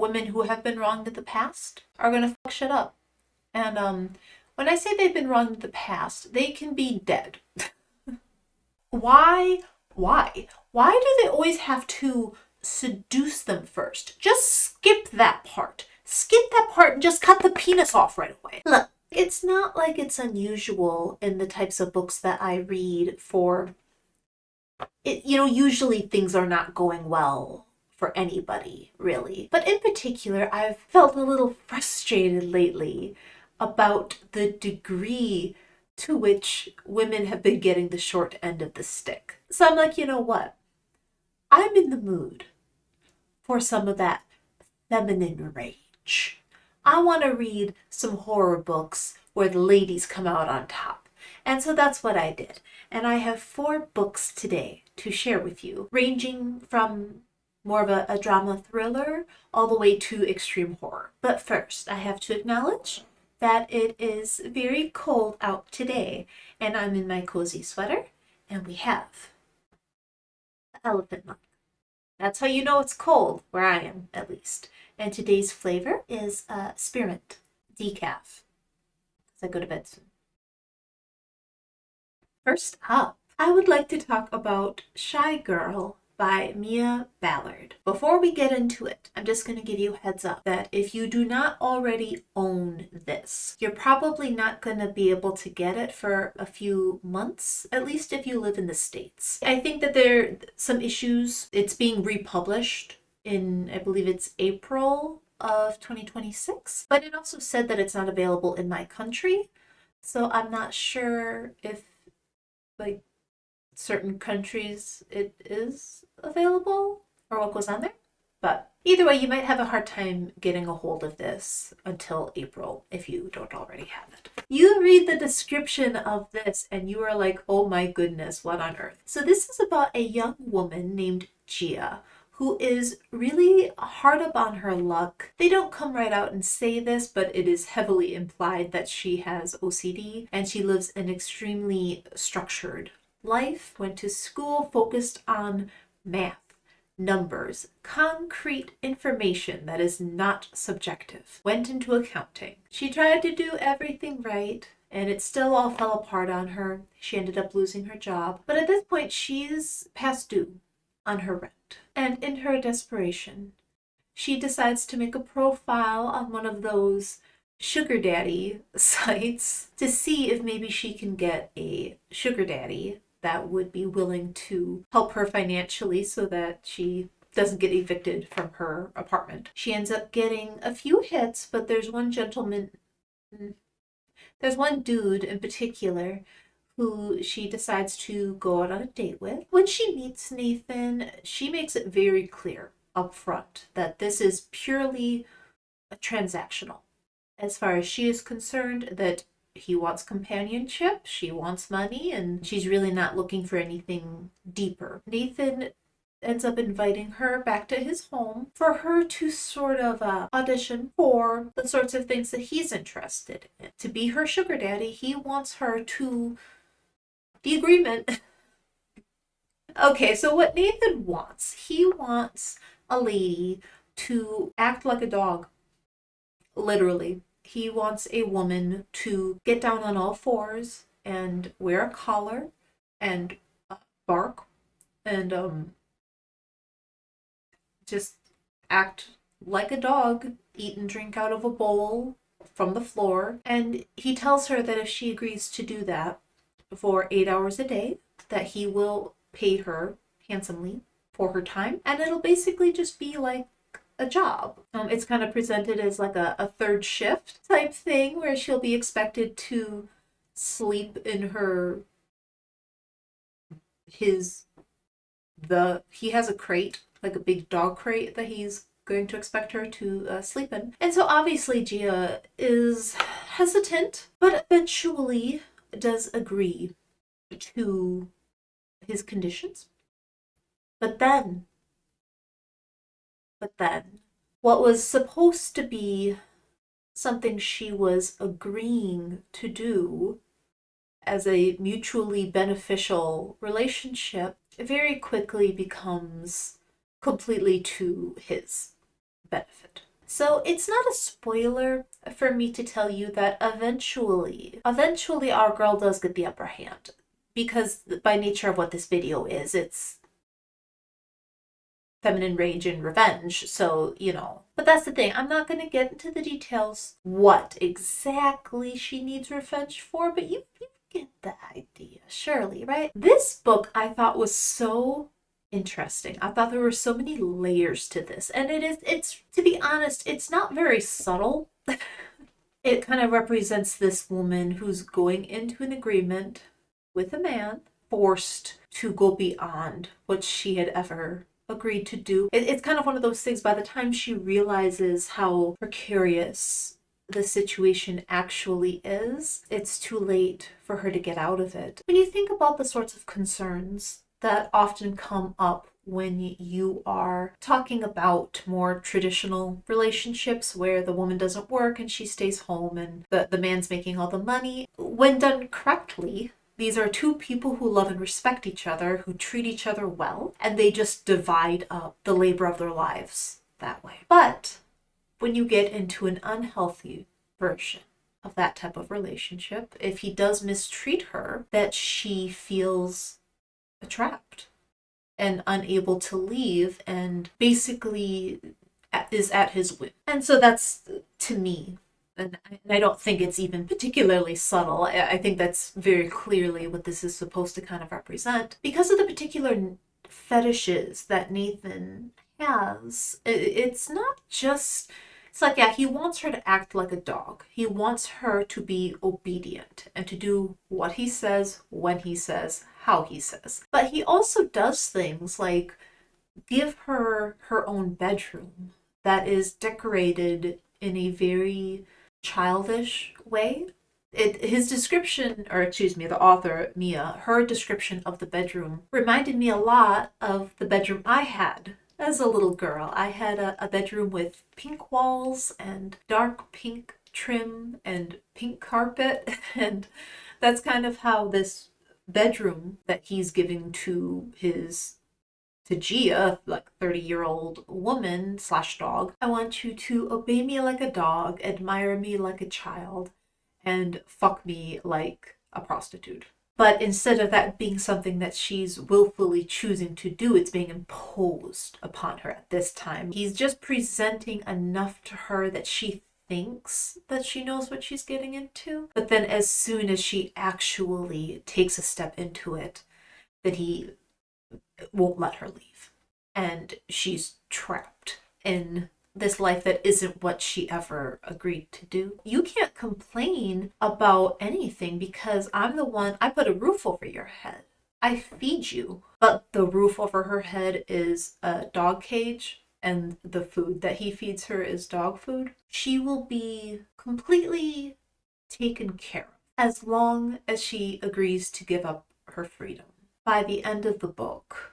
women who have been wronged in the past are gonna fuck shit up. And when I say they've been wronged in the past, they can be dead. Why? Why? Why do they always have to seduce them first? Just skip that part. Skip that part and just cut the penis off right away. Look, it's not like it's unusual in the types of books that I read for it, usually things are not going well for anybody, really. But in particular, I've felt a little frustrated lately about the degree to which women have been getting the short end of the stick. So I'm like, you know what? I'm in the mood for some of that feminine rage. I want to read some horror books where the ladies come out on top. And so that's what I did. And I have 4 books today to share with you, ranging from more of a drama thriller all the way to extreme horror. But first, I have to acknowledge that it is very cold out today, and I'm in my cozy sweater, and we have elephant mug. That's how you know it's cold, where I am, at least. And today's flavor is spearmint decaf, because I go to bed soon. First up, I would like to talk about Shy Girl by Mia Ballard. Before we get into it, I'm just going to give you a heads up that if you do not already own this, you're probably not going to be able to get it for a few months, at least if you live in the States. I think that there are some issues. It's being republished in, I believe it's April of 2026, but it also said that it's not available in my country, so I'm not sure if certain countries it is available or what goes on there. But either way, you might have a hard time getting a hold of this until April if you don't already have it. You read the description of this and you are like, oh my goodness, what on earth? So this is about a young woman named Gia who is really hard up on her luck. They don't come right out and say this, but it is heavily implied that she has OCD and she lives an extremely structured life. Went to school focused on math, numbers, concrete information that is not subjective. Went into accounting. She tried to do everything right, and it still all fell apart on her. She ended up losing her job. But at this point, she's past due on her rent. And in her desperation, she decides to make a profile on one of those sugar daddy sites to see if maybe she can get a sugar daddy that would be willing to help her financially so that she doesn't get evicted from her apartment. She ends up getting a few hits, but there's one dude in particular who she decides to go out on a date with. When she meets Nathan, she makes it very clear up front that this is purely transactional. As far as she is concerned, that he wants companionship, she wants money, and she's really not looking for anything deeper. Nathan ends up inviting her back to his home for her to sort of audition for the sorts of things that he's interested in. To be her sugar daddy, he wants her to... The agreement... Okay, so what Nathan wants, he wants a lady to act like a dog. Literally. He wants a woman to get down on all fours and wear a collar and bark and just act like a dog, eat and drink out of a bowl from the floor. And he tells her that if she agrees to do that for 8 hours a day, that he will pay her handsomely for her time. And it'll basically just be like a job. It's kind of presented as like a third shift type thing where she'll be expected to sleep in he has a crate, like a big dog crate that he's going to expect her to sleep in. And so obviously Gia is hesitant, but eventually does agree to his conditions. But then, what was supposed to be something she was agreeing to do as a mutually beneficial relationship very quickly becomes completely to his benefit. So it's not a spoiler for me to tell you that eventually our girl does get the upper hand. Because by nature of what this video is, it's feminine rage and revenge. So, But that's the thing. I'm not going to get into the details what exactly she needs revenge for, but you get the idea, surely, right? This book I thought was so interesting. I thought there were so many layers to this. And it's to be honest, it's not very subtle. It kind of represents this woman who's going into an agreement with a man, forced to go beyond what she had ever agreed to do. It's kind of one of those things, by the time she realizes how precarious the situation actually is, it's too late for her to get out of it. When you think about the sorts of concerns that often come up when you are talking about more traditional relationships where the woman doesn't work and she stays home and the man's making all the money, when done correctly, these are two people who love and respect each other, who treat each other well, and they just divide up the labor of their lives that way. But when you get into an unhealthy version of that type of relationship, if he does mistreat her, that she feels trapped and unable to leave and basically is at his whim. And so that's, to me, and I don't think it's even particularly subtle. I think that's very clearly what this is supposed to kind of represent. Because of the particular fetishes that Nathan has, it's not just... It's like, yeah, he wants her to act like a dog. He wants her to be obedient and to do what he says, when he says, how he says. But he also does things like give her her own bedroom that is decorated in a very childish way. His description, or excuse me, the author, Mia, her description of the bedroom reminded me a lot of the bedroom I had as a little girl. I had a bedroom with pink walls and dark pink trim and pink carpet, and that's kind of how this bedroom that he's giving to Gia, like 30-year-old woman / dog. I want you to obey me like a dog, admire me like a child, and fuck me like a prostitute. But instead of that being something that she's willfully choosing to do, it's being imposed upon her at this time. He's just presenting enough to her that she thinks that she knows what she's getting into. But then as soon as she actually takes a step into it, then he won't let her leave. And she's trapped in this life that isn't what she ever agreed to do. You can't complain about anything because I'm the one, I put a roof over your head. I feed you. But the roof over her head is a dog cage and the food that he feeds her is dog food. She will be completely taken care of as long as she agrees to give up her freedom. By the end of the book,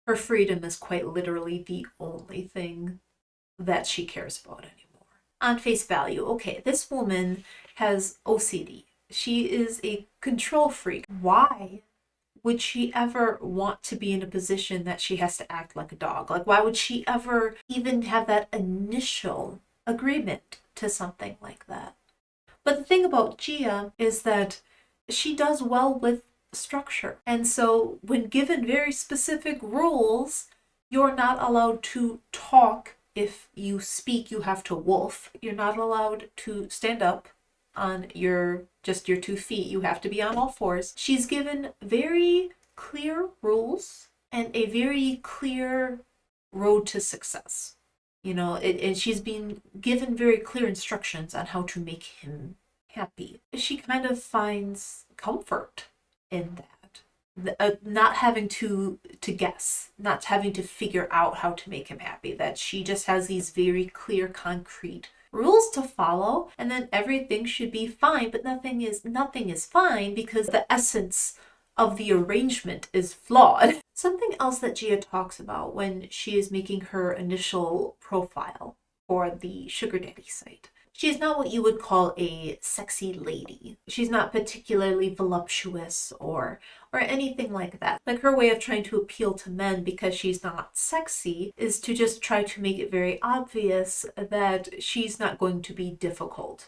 her freedom is quite literally the only thing that she cares about anymore. On face value, okay, this woman has OCD. She is a control freak. Why would she ever want to be in a position that she has to act like a dog? Like, why would she ever even have that initial agreement to something like that? But the thing about Gia is that she does well with structure. And so when given very specific rules, you're not allowed to talk. If you speak, you have to wolf. You're not allowed to stand up on your 2 feet. You have to be on all fours. She's given very clear rules and a very clear road to success. And she's been given very clear instructions on how to make him happy. She kind of finds comfort in that. Not having to guess, not having to figure out how to make him happy, that she just has these very clear, concrete rules to follow, and then everything should be fine. But nothing is fine because the essence of the arrangement is flawed. Something else that Gia talks about when she is making her initial profile for the sugar daddy site, She's not what you would call a sexy lady. She's not particularly voluptuous or anything like that. Like, her way of trying to appeal to men because she's not sexy is to just try to make it very obvious that she's not going to be difficult.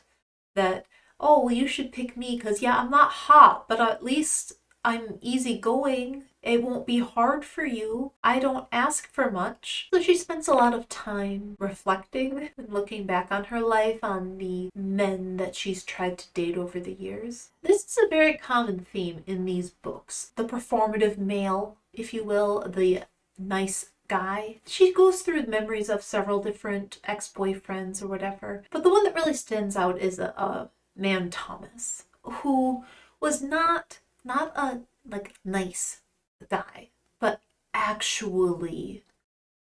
That, oh, well, you should pick me because, yeah, I'm not hot, but at least I'm easygoing. It won't be hard for you. I don't ask for much. So she spends a lot of time reflecting and looking back on her life, on the men that she's tried to date over the years. This is a very common theme in these books. The performative male, if you will, the nice guy. She goes through memories of several different ex-boyfriends or whatever, but the one that really stands out is a man, Thomas, who was not a like nice guy, but actually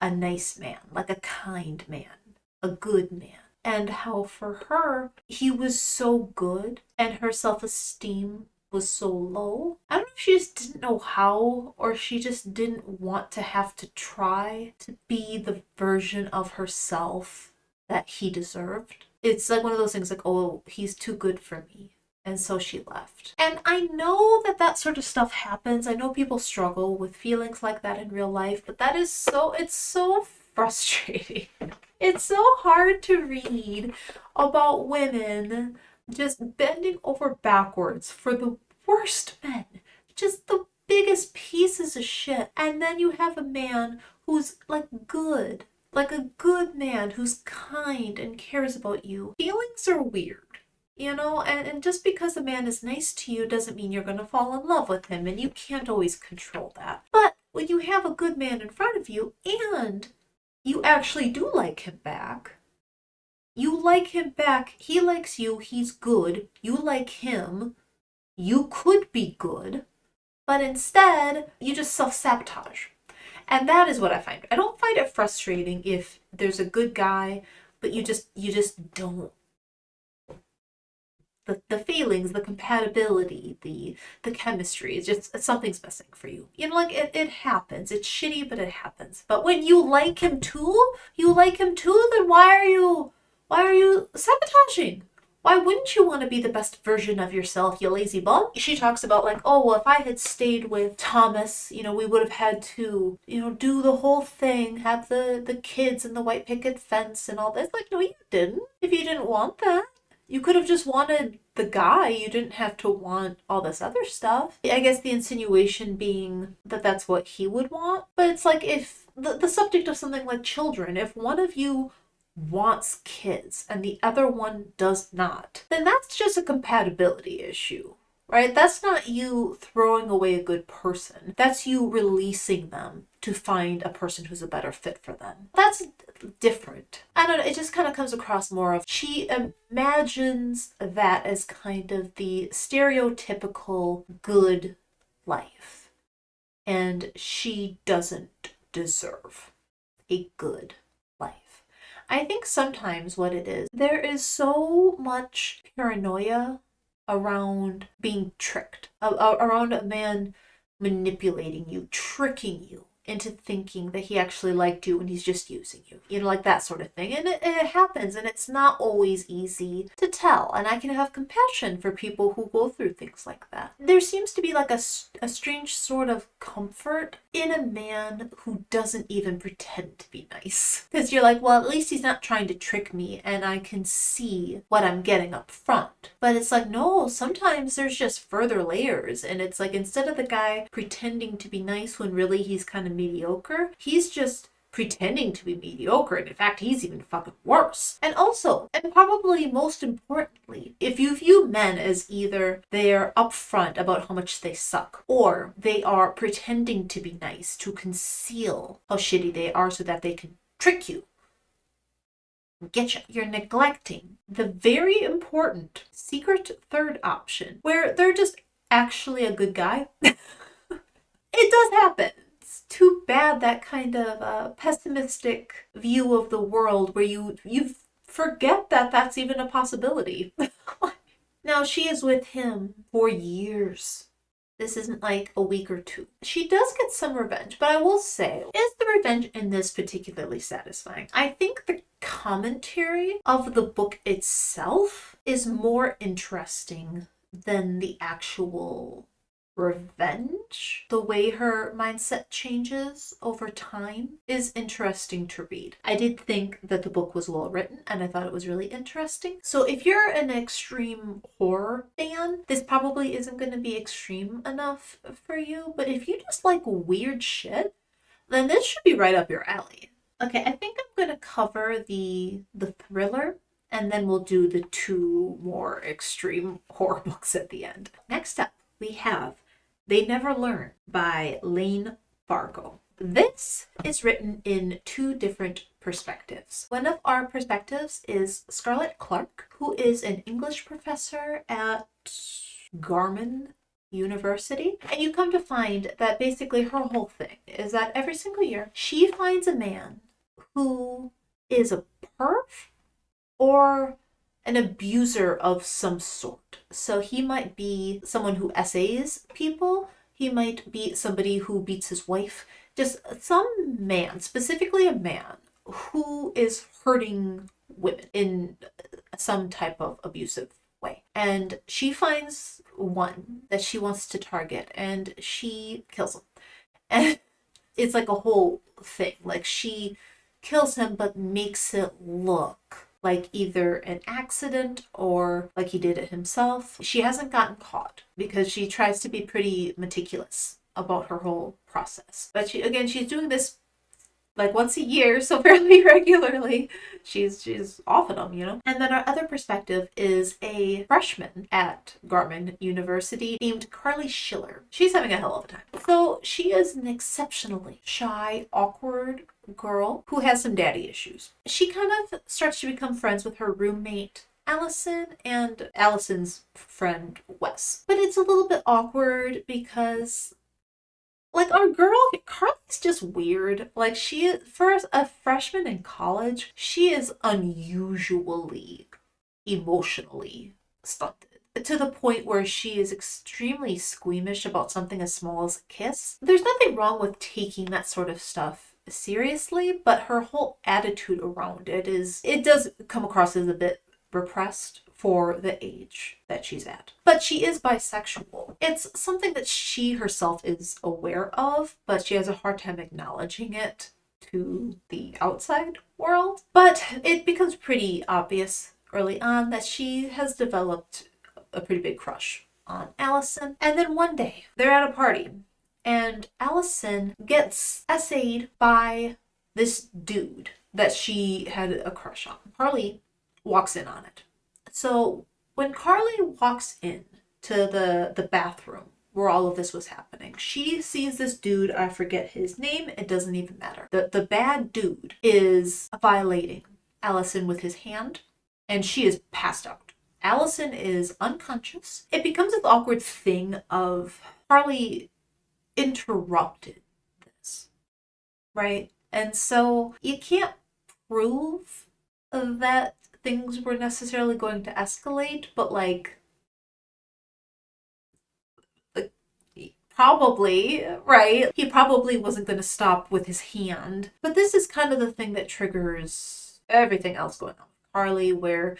a nice man, like a kind man, a good man. And how for her, he was so good and her self-esteem was so low. I don't know if she just didn't know how, or she just didn't want to have to try to be the version of herself that he deserved. It's like one of those things like, oh, he's too good for me. And so she left. And I know that that sort of stuff happens. I know people struggle with feelings like that in real life, but that is it's so frustrating. It's so hard to read about women just bending over backwards for the worst men. Just the biggest pieces of shit. And then you have a man who's like good. Like a good man who's kind and cares about you. Feelings are weird. You know, and just because a man is nice to you doesn't mean you're going to fall in love with him, and you can't always control that. But when you have a good man in front of you and you actually do like him back, he likes you, he's good, you like him, you could be good, but instead you just self-sabotage. And that is what I find. I don't find it frustrating if there's a good guy, but you just don't. The feelings, the compatibility, the chemistry, it's something's missing for you. You know, like it happens. It's shitty, but it happens. But when you like him too, then why are you sabotaging? Why wouldn't you want to be the best version of yourself, you lazy bum? She talks about like, oh, well, if I had stayed with Thomas, you know, we would have had to, you know, do the whole thing, have the kids and the white picket fence and all this. Like, no, you didn't. If you didn't want that. You could have just wanted the guy. You didn't have to want all this other stuff. I guess the insinuation being that that's what he would want. But it's like if the subject of something like children, if one of you wants kids and the other one does not, then that's just a compatibility issue. Right? That's not you throwing away a good person. That's you releasing them to find a person who's a better fit for them. That's different. I don't know, it just kind of comes across more of she imagines that as kind of the stereotypical good life. And she doesn't deserve a good life. I think sometimes what it is, there is so much paranoia around being tricked, around a man manipulating you, tricking you into thinking that he actually liked you and he's just using you. You know, like that sort of thing. And it happens, and it's not always easy to tell. And I can have compassion for people who go through things like that. There seems to be like a strange sort of comfort in a man who doesn't even pretend to be nice. Because you're like, well, at least he's not trying to trick me and I can see what I'm getting up front. But it's like, no, sometimes there's just further layers. And it's like, instead of the guy pretending to be nice when really he's kind of mediocre, he's just pretending to be mediocre, and in fact he's even fucking worse. And also, and probably most importantly, if you view men as either they're upfront about how much they suck, or they are pretending to be nice to conceal how shitty they are so that they can trick you, get you, you're neglecting the very important secret third option where they're just actually a good guy. It does happen. Too bad that kind of pessimistic view of the world where you forget that that's even a possibility. Now, she is with him for years. This isn't like a week or two. She does get some revenge, but I will say, is the revenge in this particularly satisfying? I think the commentary of the book itself is more interesting than the actual revenge. The way her mindset changes over time is interesting to read. I did think that the book was well written and I thought it was really interesting. So if you're an extreme horror fan, this probably isn't going to be extreme enough for you, but if you just like weird shit, then this should be right up your alley. Okay, I think I'm going to cover the thriller and then we'll do the two more extreme horror books at the end. Next up, we have They Never Learn by Layne Fargo. This is written in two different perspectives. One of our perspectives is Scarlett Clark, who is an English professor at Garmin University. And you come to find that basically her whole thing is that every single year she finds a man who is a perv or an abuser of some sort. So he might be someone who essays people, he might be somebody who beats his wife, just some man, specifically a man, who is hurting women in some type of abusive way. And she finds one that she wants to target and she kills him. And it's like a whole thing. Like she kills him but makes it look like either an accident or like he did it himself. She hasn't gotten caught because she tries to be pretty meticulous about her whole process. But she's doing this like once a year, so fairly regularly. She's off of them, you know? And then our other perspective is a freshman at Garmin University named Carly Schiller. She's having a hell of a time. So she is an exceptionally shy, awkward girl who has some daddy issues. She kind of starts to become friends with her roommate Allison and Allison's friend Wes. But it's a little bit awkward because like our girl Carly's just weird. Like she, for a freshman in college, she is unusually emotionally stunted to the point where she is extremely squeamish about something as small as a kiss. There's nothing wrong with taking that sort of stuff seriously, but her whole attitude around it does come across as a bit repressed for the age that she's at. But she is bisexual. It's something that she herself is aware of, but she has a hard time acknowledging it to the outside world. But it becomes pretty obvious early on that she has developed a pretty big crush on Allison. And then one day, they're at a party, and Allison gets essayed by this dude that she had a crush on. Carly walks in on it. So when Carly walks in to the bathroom where all of this was happening, she sees this dude, I forget his name, it doesn't even matter. The bad dude is violating Allison with his hand, and she is passed out. Allison is unconscious. It becomes this awkward thing of Carly interrupted this, right? And so you can't prove that things were necessarily going to escalate, but like probably, right? He probably wasn't going to stop with his hand. But this is kind of the thing that triggers everything else going on with Carly, where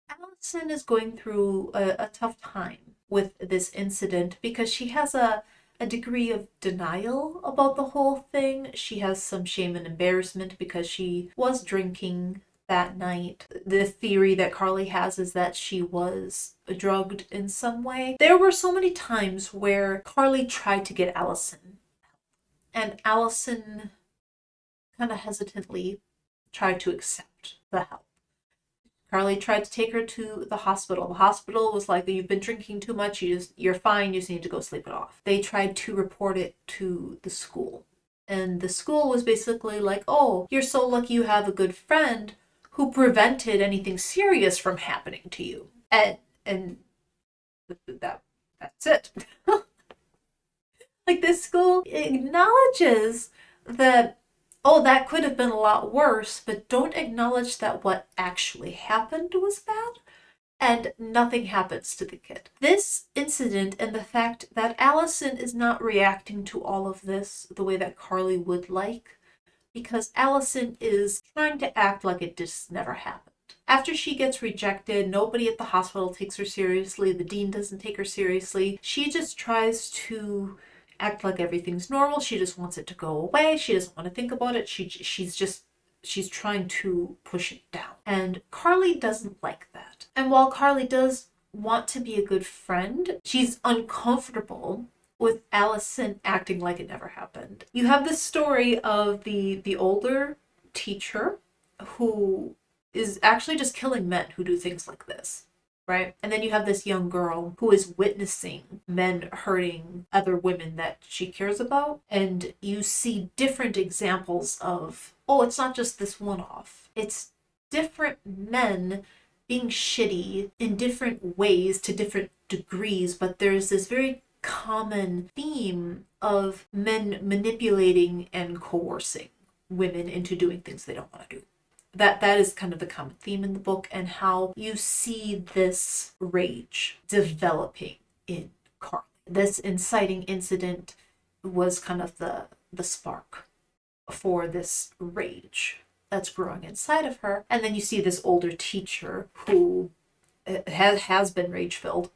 Allison is going through a tough time with this incident because she has a degree of denial about the whole thing. She has some shame and embarrassment because she was drinking that night. The theory that Carly has is that she was drugged in some way. There were so many times where Carly tried to get Allison, and Allison kind of hesitantly tried to accept the help. Carly tried to take her to the hospital. The hospital was like, you've been drinking too much, you're fine, you just need to go sleep it off. They tried to report it to the school. And the school was basically like, oh, you're so lucky you have a good friend who prevented anything serious from happening to you. And that's it. Like this school acknowledges that, oh, that could have been a lot worse, but don't acknowledge that what actually happened was bad. and nothing happens to the kid. This incident and the fact that Allison is not reacting to all of this the way that Carly would like, because Allison is trying to act like it just never happened. After she gets rejected, nobody at the hospital takes her seriously, the dean doesn't take her seriously. She just tries to act like everything's normal. She just wants it to go away. She doesn't want to think about it. She's trying to push it down. And Carly doesn't like that. And while Carly does want to be a good friend, she's uncomfortable with Allison acting like it never happened. You have the story of the older teacher who is actually just killing men who do things like this, right? And then you have this young girl who is witnessing men hurting other women that she cares about. And you see different examples of, oh, it's not just this one-off. It's different men being shitty in different ways to different degrees, but there's this very common theme of men manipulating and coercing women into doing things they don't want to do. That is kind of the common theme in the book, and how you see this rage developing in Carly. This inciting incident was kind of the spark for this rage that's growing inside of her. And then you see this older teacher who has been rage-filled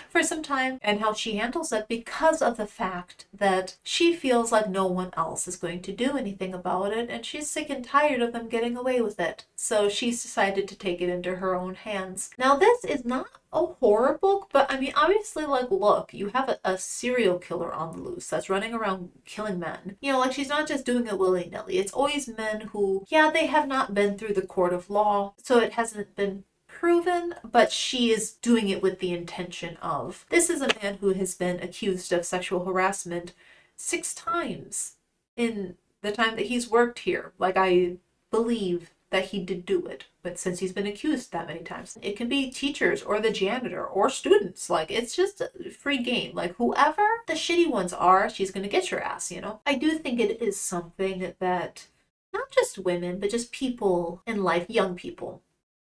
for some time, and how she handles it because of the fact that she feels like no one else is going to do anything about it, and she's sick and tired of them getting away with it. So she's decided to take it into her own hands. Now, this is not a horror book, but I mean, obviously, like, look, you have a serial killer on the loose that's running around killing men. You know, like, she's not just doing it willy-nilly. It's always men who, yeah, they have not been through the court of law, so it hasn't been proven, but she is doing it with the intention of, this is a man who has been accused of sexual harassment 6 times in the time that he's worked here. Like, I believe that he did do it, but since he's been accused that many times, it can be teachers or the janitor or students. Like, it's just a free game. Like, whoever the shitty ones are, she's gonna get your ass, you know? I do think it is something that not just women, but just people in life, young people,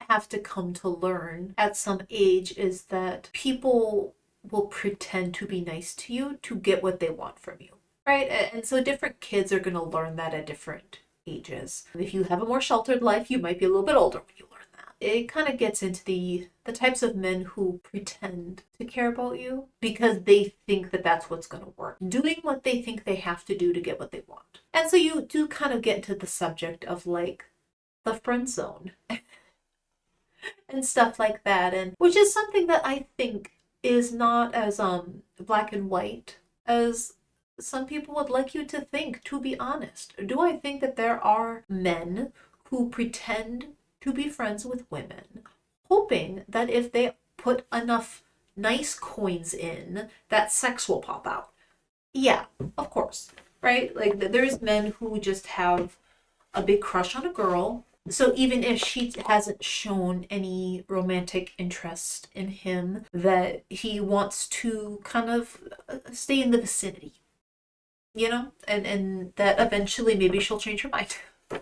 have to come to learn at some age, is that people will pretend to be nice to you to get what they want from you, right? And so different kids are going to learn that at different ages. If you have a more sheltered life, you might be a little bit older when you learn that. It kind of gets into the types of men who pretend to care about you because they think that that's what's going to work, doing what they think they have to do to get what they want. And so you do kind of get into the subject of, like, the friend zone and stuff like that, and which is something that I think is not as black and white as some people would like you to think, to be honest. Do I think that there are men who pretend to be friends with women, hoping that if they put enough nice coins in, that sex will pop out? Yeah, of course, right? Like, there's men who just have a big crush on a girl. So even if she hasn't shown any romantic interest in him, that he wants to kind of stay in the vicinity, you know? And that eventually maybe she'll change her mind.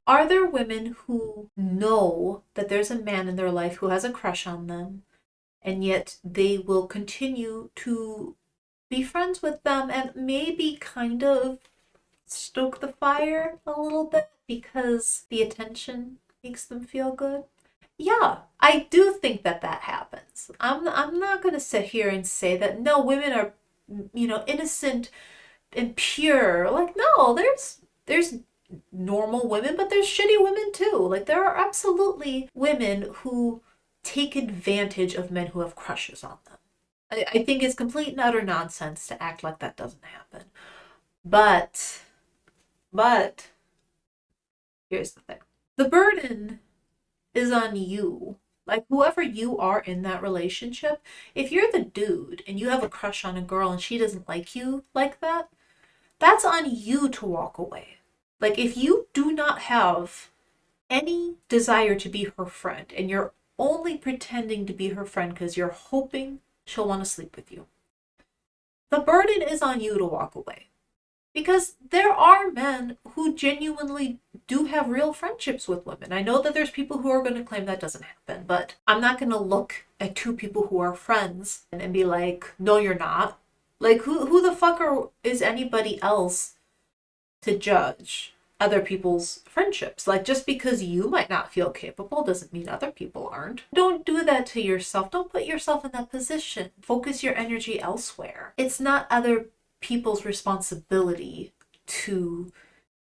Are there women who know that there's a man in their life who has a crush on them, and yet they will continue to be friends with them and maybe kind of stoke the fire a little bit because the attention makes them feel good? Yeah, I do think that happens. I'm not going to sit here and say that no, women are, you know, innocent and pure. Like, no, there's normal women, but there's shitty women too. Like, there are absolutely women who take advantage of men who have crushes on them. I think it's complete and utter nonsense to act like that doesn't happen. But here's the thing. The burden is on you. Like, whoever you are in that relationship, if you're the dude and you have a crush on a girl and she doesn't like you like that, that's on you to walk away. Like, if you do not have any desire to be her friend and you're only pretending to be her friend because you're hoping she'll want to sleep with you, the burden is on you to walk away. Because there are men who genuinely do have real friendships with women. I know that there's people who are going to claim that doesn't happen, but I'm not going to look at two people who are friends and be like, no, you're not. Like, who the fuck is anybody else to judge other people's friendships? Like, just because you might not feel capable doesn't mean other people aren't. Don't do that to yourself. Don't put yourself in that position. Focus your energy elsewhere. It's not other people's responsibility to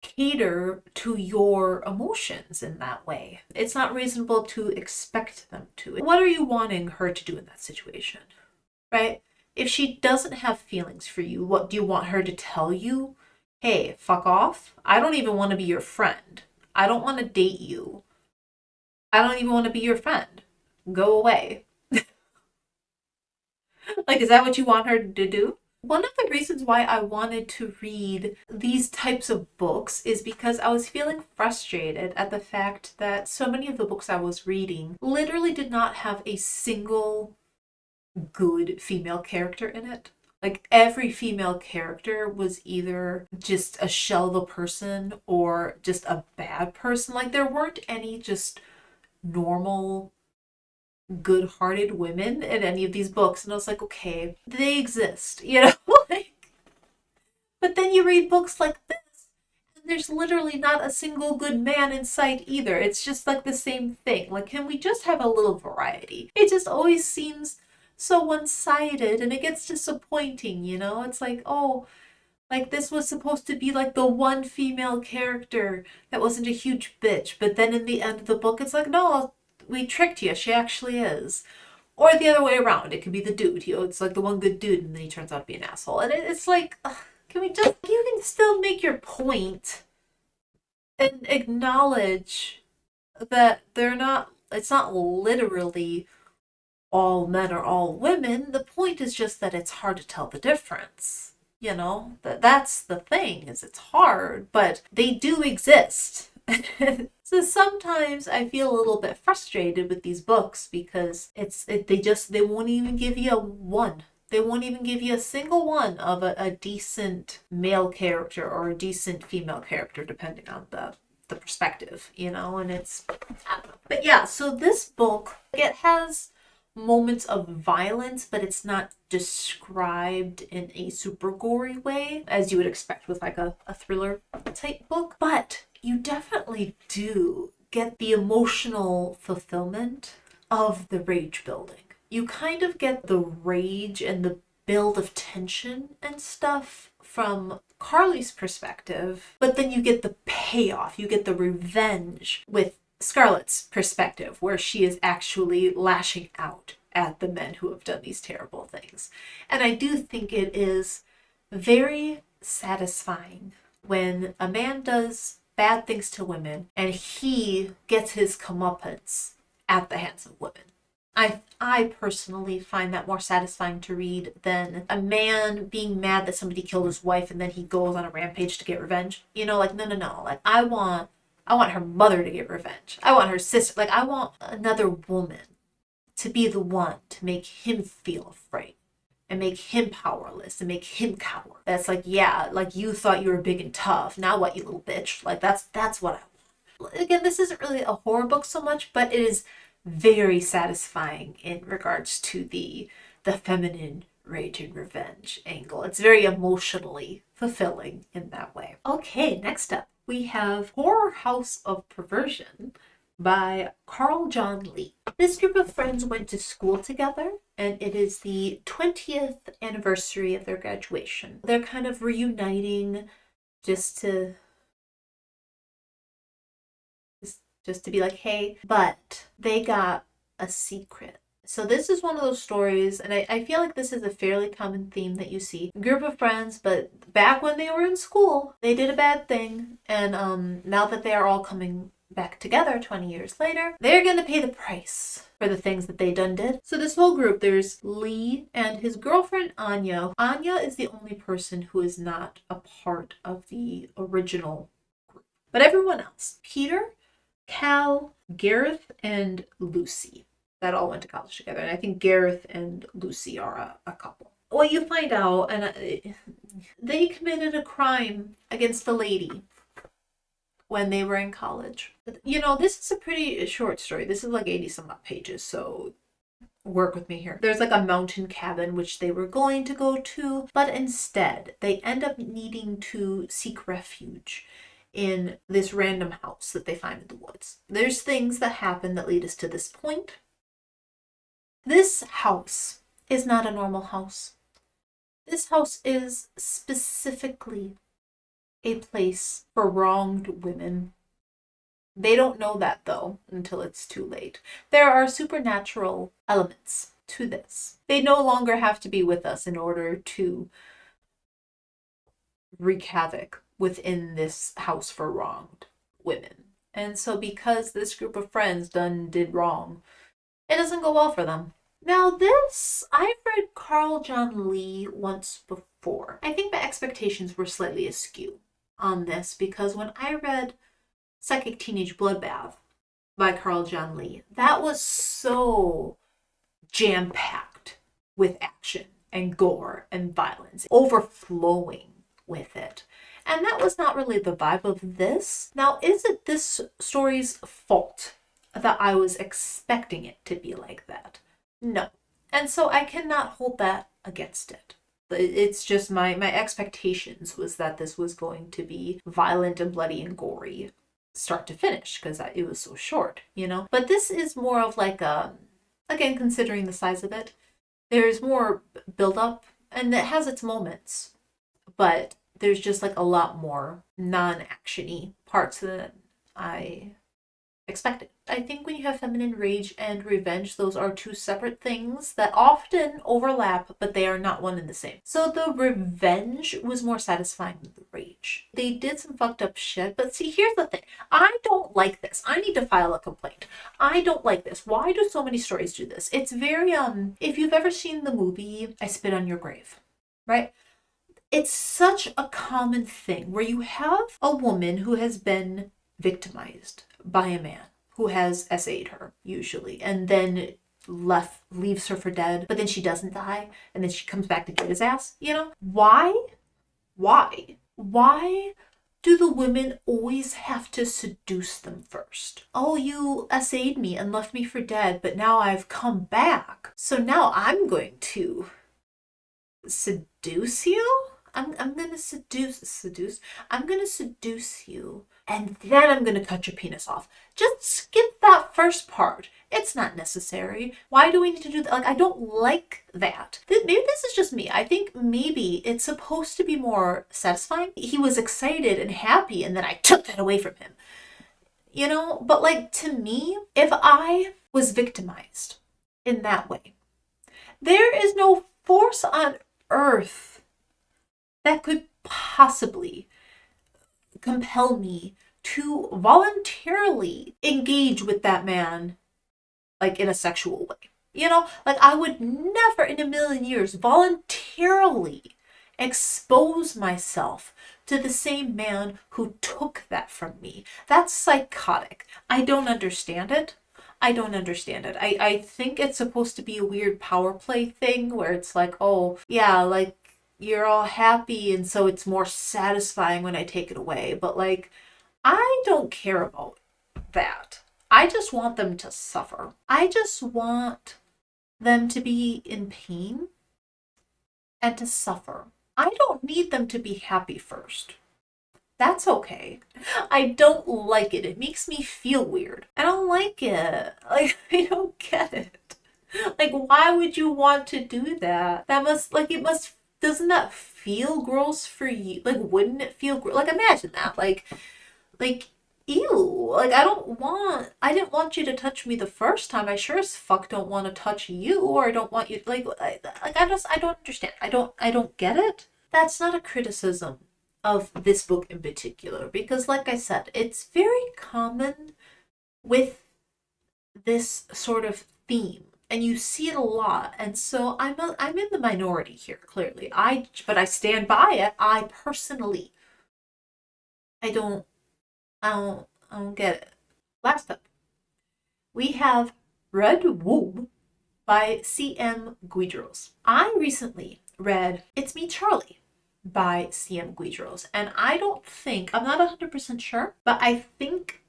cater to your emotions in that way. It's not reasonable to expect them to. What are you wanting her to do in that situation? Right? If she doesn't have feelings for you, what do you want her to tell you? Hey, fuck off. I don't even want to be your friend. I don't want to date you. I don't even want to be your friend. Go away. Like, is that what you want her to do? One of the reasons why I wanted to read these types of books is because I was feeling frustrated at the fact that so many of the books I was reading literally did not have a single good female character in it. Like, every female character was either just a shell of a person or just a bad person. Like, there weren't any just normal good-hearted women in any of these books, and I was like, okay, they exist, you know. Like, but then you read books like this and there's literally not a single good man in sight either. It's just like the same thing. Like, can we just have a little variety? It just always seems so one-sided and it gets disappointing, you know. It's like, oh, like, this was supposed to be like the one female character that wasn't a huge bitch, but then in the end of the book it's like, no, we tricked you, she actually is. Or the other way around, it could be the dude. It's like the one good dude and then he turns out to be an asshole. And it's like, can we just, you can still make your point and acknowledge that it's not literally all men or all women. The point is just that it's hard to tell the difference. You know, that's the thing, is it's hard, but they do exist. So sometimes I feel a little bit frustrated with these books because they won't even give you a one. They won't even give you a single one of a decent male character or a decent female character, depending on the perspective, you know, and it's, but yeah, so this book, it has moments of violence, but it's not described in a super gory way, as you would expect with like a thriller type book. But you definitely do get the emotional fulfillment of the rage building. You kind of get the rage and the build of tension and stuff from Carly's perspective, but then you get the payoff, you get the revenge with Scarlett's perspective, where she is actually lashing out at the men who have done these terrible things. And I do think it is very satisfying when a man does bad things to women and he gets his comeuppance at the hands of women. I personally find that more satisfying to read than a man being mad that somebody killed his wife and then he goes on a rampage to get revenge. You know, like, no. Like, I want her mother to get revenge. I want her sister. Like, I want another woman to be the one to make him feel afraid and make him powerless and make him cower. That's like, yeah, like, you thought you were big and tough. Now what, you little bitch? Like, that's what I want. Again, this isn't really a horror book so much, but it is very satisfying in regards to the feminine rage and revenge angle. It's very emotionally fulfilling in that way. Okay, next up we have Horror House of Perversion by Carl John Lee. This group of friends went to school together, and it is the 20th anniversary of their graduation. They're kind of reuniting just to be like, hey, but they got a secret. So this is one of those stories, and I feel like this is a fairly common theme that you see. A group of friends, but back when they were in school, they did a bad thing, and now that they are all coming back together 20 years later, they're gonna pay the price for the things that they done did. So this whole group, there's Lee and his girlfriend Anya. Anya is the only person who is not a part of the original group. But everyone else, Peter, Cal, Gareth, and Lucy, that all went to college together. And I think Gareth and Lucy are a couple. what you find out, and they committed a crime against the lady when they were in college. This is a pretty short story. This is like 80 some odd pages, so work with me here. There's like a mountain cabin which they were going to go to, but instead they end up needing to seek refuge in this random house that they find in the woods. There's things that happen that lead us to this point. This house is not a normal house. This house is specifically a place for wronged women. They don't know that, though, until it's too late. There are supernatural elements to this. They no longer have to be with us in order to wreak havoc within this house for wronged women. And so because this group of friends did wrong, it doesn't go well for them. Now this, I've read Carl John Lee once before. I think my expectations were slightly askew on this because when I read Psychic Teenage Bloodbath by Carl John Lee, that was so jam-packed with action and gore and violence, overflowing with it. And that was not really the vibe of this. Now, is it this story's fault that I was expecting it to be like that? No. And so I cannot hold that against it. It's just my expectations was that this was going to be violent and bloody and gory start to finish because it was so short, But this is more of like again, considering the size of it, there's more build up and it has its moments, but there's just like a lot more non-action-y parts than I expected. I think when you have feminine rage and revenge, those are two separate things that often overlap, but they are not one and the same. So the revenge was more satisfying than the rage. They did some fucked up shit, but see, here's the thing. I don't like this. I need to file a complaint. I don't like this. Why do so many stories do this? It's very, if you've ever seen the movie I Spit on Your Grave, right? It's such a common thing where you have a woman who has been victimized by a man who has SA'd her, usually, and then leaves her for dead, but then she doesn't die, and then she comes back to get his ass, Why? Why do the women always have to seduce them first? Oh, you SA'd me and left me for dead, but now I've come back, so now I'm going to seduce you? I'm gonna seduce. I'm gonna seduce you, and then I'm gonna cut your penis off. Just skip that first part. It's not necessary. Why do we need to do that? Like, I don't like that. Maybe this is just me. I think maybe it's supposed to be more satisfying. He was excited and happy, and then I took that away from him. But like, to me, if I was victimized in that way, there is no force on earth that could possibly compel me to voluntarily engage with that man, like in a sexual way. Like I would never in a million years voluntarily expose myself to the same man who took that from me. That's psychotic. I don't understand it. I think it's supposed to be a weird power play thing where it's like, oh, yeah, like, you're all happy and so it's more satisfying when I take it away. But like, I don't care about that. I just want them to suffer. I just want them to be in pain and to suffer. I don't need them to be happy first. That's okay. I don't like it. It makes me feel weird. I don't like it. Like, I don't get it. Like, why would you want to do that? Doesn't that feel gross for you? Like, wouldn't it feel gross? Like, imagine that. Like, ew. Like, I didn't want you to touch me the first time. I sure as fuck don't want to touch you, or I don't want you, I don't understand. I don't get it. That's not a criticism of this book in particular, because like I said, it's very common with this sort of theme. And you see it a lot, and so I'm in the minority here, clearly. But I stand by it. I personally, I don't get it. Last up, we have Red Womb by C.M. Guidroz. I recently read It's Me, Charlie by C.M. Guidroz. And I'm not 100% sure, but I think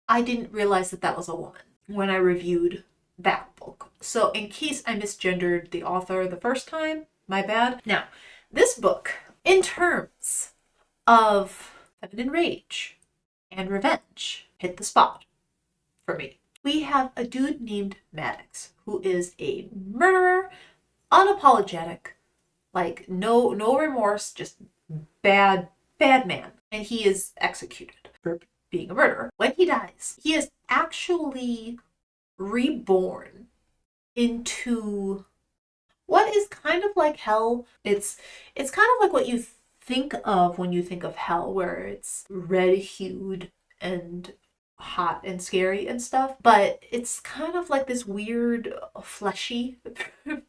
I didn't realize that that was a woman when I reviewed that book. So in case I misgendered the author the first time, my bad. Now, this book, in terms of feminine rage and revenge, hit the spot for me. We have a dude named Maddox, who is a murderer, unapologetic, like no remorse, just bad man. And he is executed for being a murderer. When he dies, he is actually reborn into what is kind of like hell. It's kind of like what you think of when you think of hell, where it's red hued and hot and scary and stuff, but it's kind of like this weird fleshy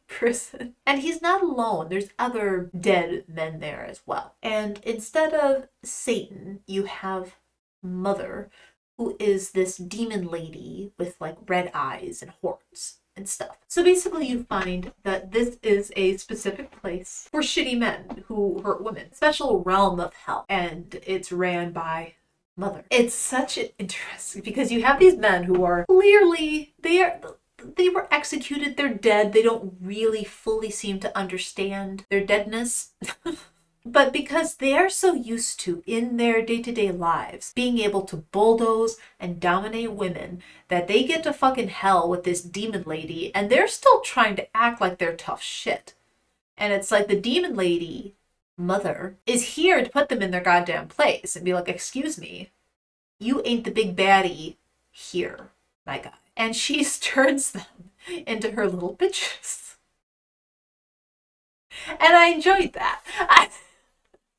prison. And he's not alone. There's other dead men there as well. And instead of Satan, you have Mother, who is this demon lady with like red eyes and horns and stuff. So basically you find that this is a specific place for shitty men who hurt women, special realm of hell, and it's ran by Mother. It's such an interesting, because you have these men who are clearly, they were executed, they're dead, they don't really fully seem to understand their deadness. But because they are so used to, in their day-to-day lives, being able to bulldoze and dominate women, that they get to fucking hell with this demon lady, and they're still trying to act like they're tough shit. And it's like the demon lady, Mother, is here to put them in their goddamn place and be like, excuse me, you ain't the big baddie here, my guy. And she turns them into her little bitches. And I enjoyed that.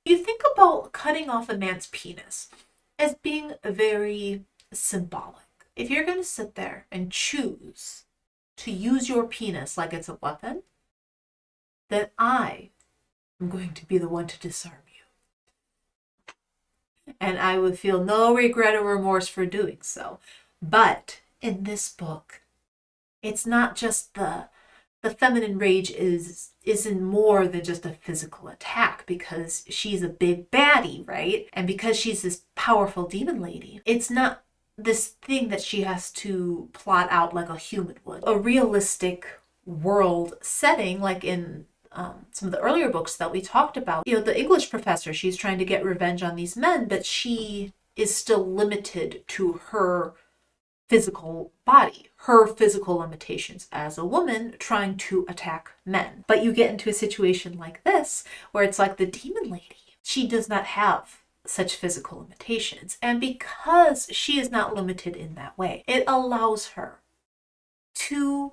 You think about cutting off a man's penis as being very symbolic. If you're going to sit there and choose to use your penis like it's a weapon, then I am going to be the one to disarm you. And I would feel no regret or remorse for doing so. But in this book, it's not just the feminine rage isn't more than just a physical attack, because she's a big baddie, right? And because she's this powerful demon lady, it's not this thing that she has to plot out like a human would. A realistic world setting, like in some of the earlier books that we talked about. You know, the English professor, she's trying to get revenge on these men, but she is still limited to her physical body, her physical limitations as a woman trying to attack men. But you get into a situation like this, where it's like the demon lady, she does not have such physical limitations. And because she is not limited in that way, it allows her to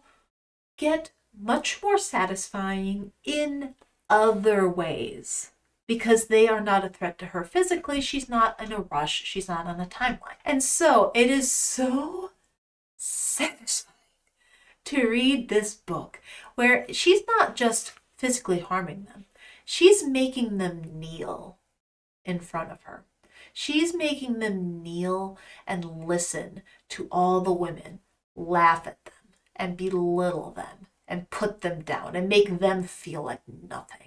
get much more satisfying in other ways, because they are not a threat to her physically. She's not in a rush. She's not on a timeline. And so it is so satisfying to read this book where she's not just physically harming them. She's making them kneel in front of her. She's making them kneel and listen to all the women laugh at them and belittle them and put them down and make them feel like nothing.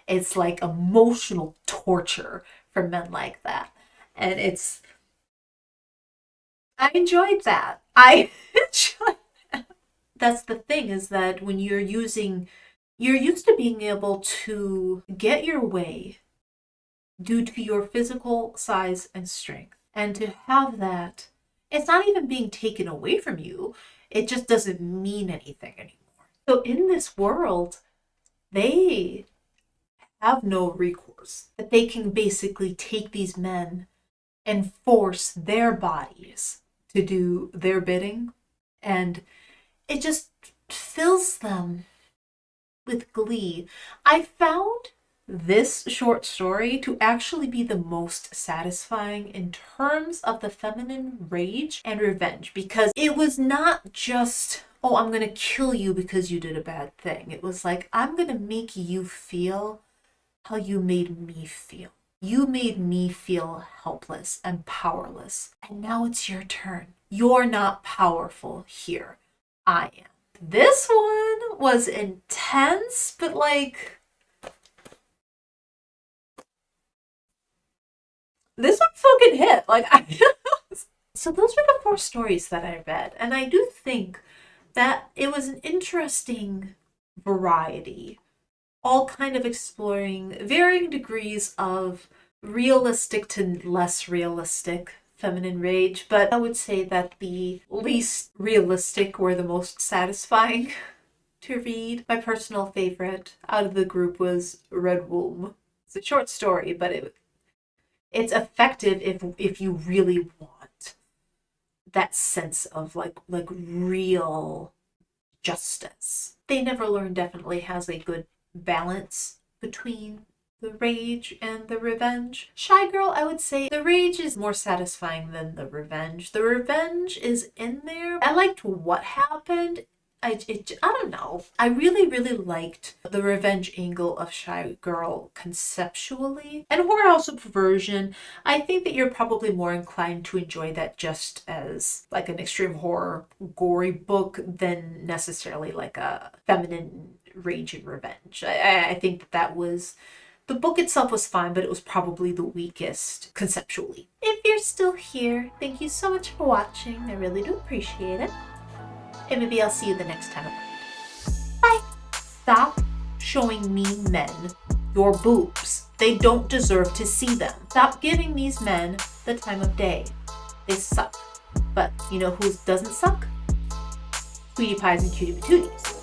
It's like emotional torture for men like that. And I enjoyed that. I enjoyed that. That's the thing, is that when you're used to being able to get your way due to your physical size and strength. And to have that, it's not even being taken away from you. It just doesn't mean anything anymore. So in this world, they have no recourse. That they can basically take these men and force their bodies to do their bidding. And it just fills them with glee. I found this short story to actually be the most satisfying in terms of the feminine rage and revenge, because it was not just, oh, I'm going to kill you because you did a bad thing. It was like, I'm going to make you feel how you made me feel. You made me feel helpless and powerless. And now it's your turn. You're not powerful here. I am. This one was intense, but like this one fucking hit. Like, so those were the 4 stories that I read. And I do think that it was an interesting variety, all kind of exploring varying degrees of realistic to less realistic feminine rage. But I would say that the least realistic were the most satisfying to read. My personal favorite out of the group was Red Womb. It's a short story, but it's effective if you really want that sense of like real justice. They Never Learn definitely has a good balance between the rage and the revenge. Shy Girl, I would say the rage is more satisfying than the revenge. The revenge is in there. I liked what happened. I don't know. I really, really liked the revenge angle of Shy Girl conceptually. And Horror House of Perversion, I think that you're probably more inclined to enjoy that just as like an extreme horror, gory book than necessarily like a feminine rage and revenge. I think that was... The book itself was fine, but it was probably the weakest conceptually. If you're still here, thank you so much for watching. I really do appreciate it. And maybe I'll see you the next time around. Bye! Stop showing me men your boobs. They don't deserve to see them. Stop giving these men the time of day. They suck. But you know who doesn't suck? Sweetie Pies and Cutie Patooties.